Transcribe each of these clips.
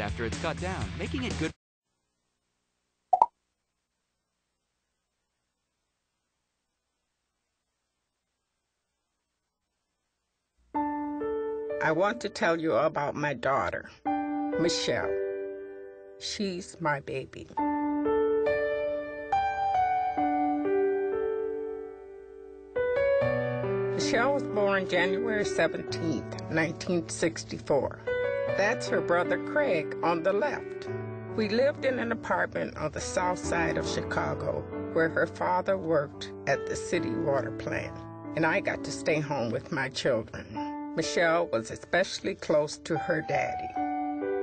after it's cut down, making it good. I want to tell you about my daughter, Michelle. She's my baby. Michelle was born January 17th, 1964. That's her brother Craig on the left. We lived in an apartment on the south side of Chicago where her father worked at the city water plant, and I got to stay home with my children. Michelle was especially close to her daddy.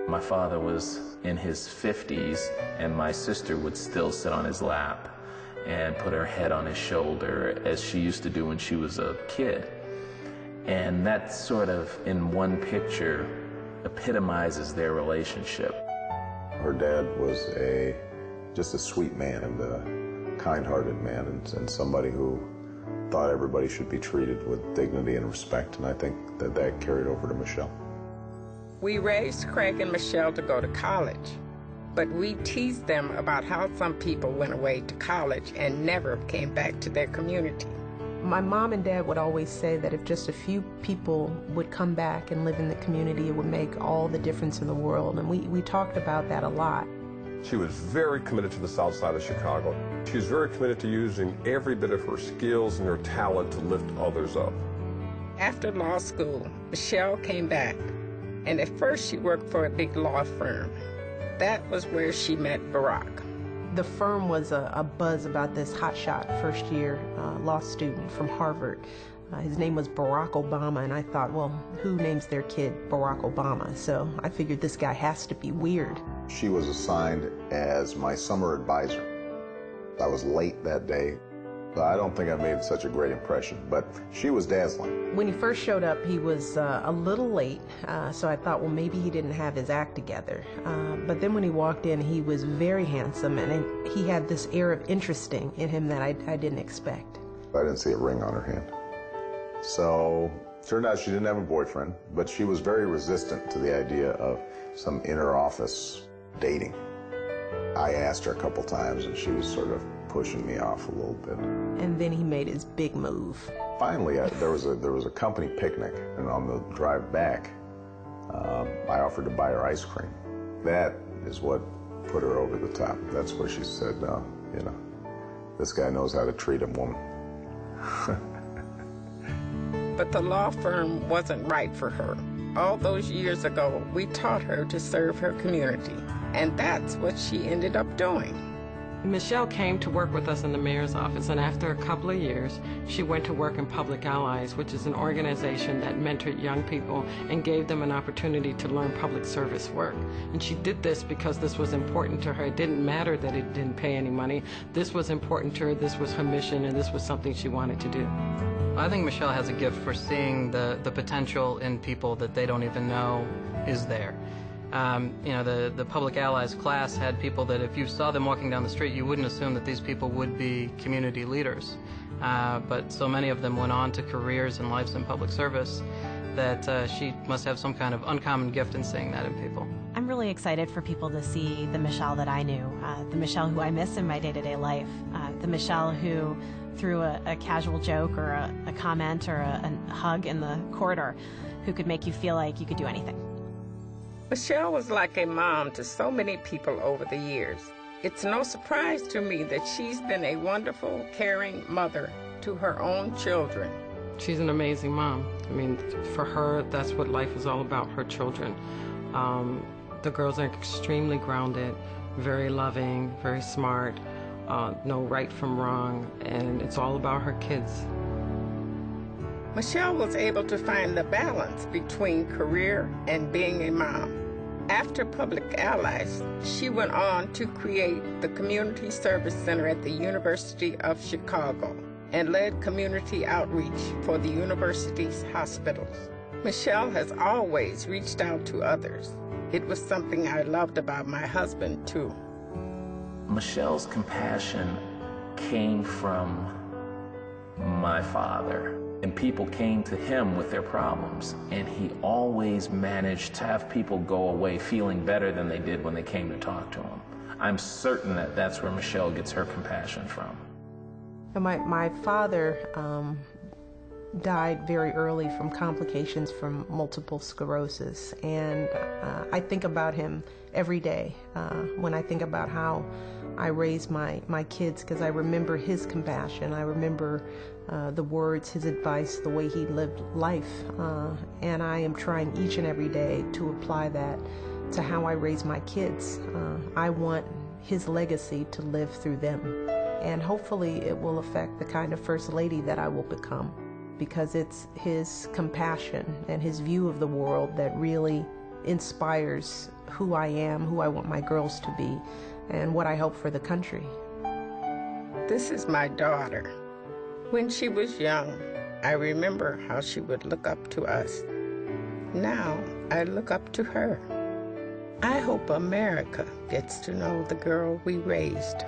My father was in his 50s, and my sister would still sit on his lap and put her head on his shoulder, as she used to do when she was a kid. And that sort of, in one picture, epitomizes their relationship. Her dad was just a sweet man and a kind-hearted man, and somebody who thought everybody should be treated with dignity and respect, and I think that carried over to Michelle. We raised Craig and Michelle to go to college, but we teased them about how some people went away to college and never came back to their community. My mom and dad would always say that if just a few people would come back and live in the community, it would make all the difference in the world, and we talked about that a lot. She was very committed to the south side of Chicago. She was very committed to using every bit of her skills and her talent to lift others up. After law school, Michelle came back, and at first she worked for a big law firm. That was where she met Barack. The firm was a buzz about this hotshot first-year law student from Harvard. His name was Barack Obama, and I thought, well, who names their kid Barack Obama? So I figured this guy has to be weird. She was assigned as my summer advisor. I was late that day, so I don't think I made such a great impression, but she was dazzling. When he first showed up, he was a little late, so I thought, well, maybe he didn't have his act together. But then when he walked in, he was very handsome, and he had this air of interesting in him that I didn't expect. I didn't see a ring on her hand. So it turned out she didn't have a boyfriend, but she was very resistant to the idea of some inter-office dating. I asked her a couple times, and she was sort of pushing me off a little bit. And then he made his big move. Finally, there was a company picnic, and on the drive back, I offered to buy her ice cream. That is what put her over the top. That's where she said, no, you know, this guy knows how to treat a woman. But the law firm wasn't right for her. All those years ago, we taught her to serve her community, and that's what she ended up doing. Michelle came to work with us in the mayor's office, and after a couple of years, she went to work in Public Allies, which is an organization that mentored young people and gave them an opportunity to learn public service work. And she did this because this was important to her. It didn't matter that it didn't pay any money. This was important to her, this was her mission, and this was something she wanted to do. I think Michelle has a gift for seeing the potential in people that they don't even know is there. You know, the Public Allies class had people that if you saw them walking down the street, you wouldn't assume that these people would be community leaders. But so many of them went on to careers and lives in public service that she must have some kind of uncommon gift in seeing that in people. I'm really excited for people to see the Michelle that I knew, the Michelle who I miss in my day-to-day life, the Michelle who, through a casual joke or a comment or a hug in the corridor, who could make you feel like you could do anything. Michelle was like a mom to so many people over the years. It's no surprise to me that she's been a wonderful, caring mother to her own children. She's an amazing mom. I mean, for her, that's what life is all about, her children. The girls are extremely grounded, very loving, very smart, know right from wrong, and it's all about her kids. Michelle was able to find the balance between career and being a mom. After Public Allies, she went on to create the Community Service Center at the University of Chicago and led community outreach for the university's hospitals. Michelle has always reached out to others. It was something I loved about my husband, too. Michelle's compassion came from my father. And people came to him with their problems, and he always managed to have people go away feeling better than they did when they came to talk to him. I'm certain that that's where Michelle gets her compassion from. My father died very early from complications from multiple sclerosis, and I think about him every day when I think about how I raised my kids, because I remember his compassion. I remember the words, his advice, the way he lived life, and I am trying each and every day to apply that to how I raise my kids. I want his legacy to live through them, and hopefully it will affect the kind of first lady that I will become, because it's his compassion and his view of the world that really inspires who I am, who I want my girls to be, and what I hope for the country. This is my daughter. When she was young, I remember how she would look up to us. Now, I look up to her. I hope America gets to know the girl we raised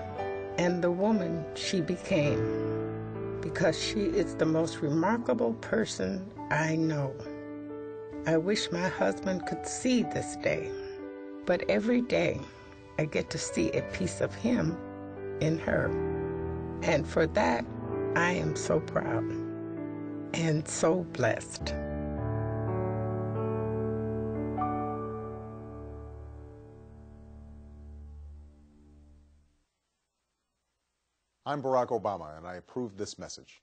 and the woman she became, because she is the most remarkable person I know. I wish my husband could see this day, but every day I get to see a piece of him in her. And for that, I am so proud and so blessed. I'm Barack Obama, and I approve this message.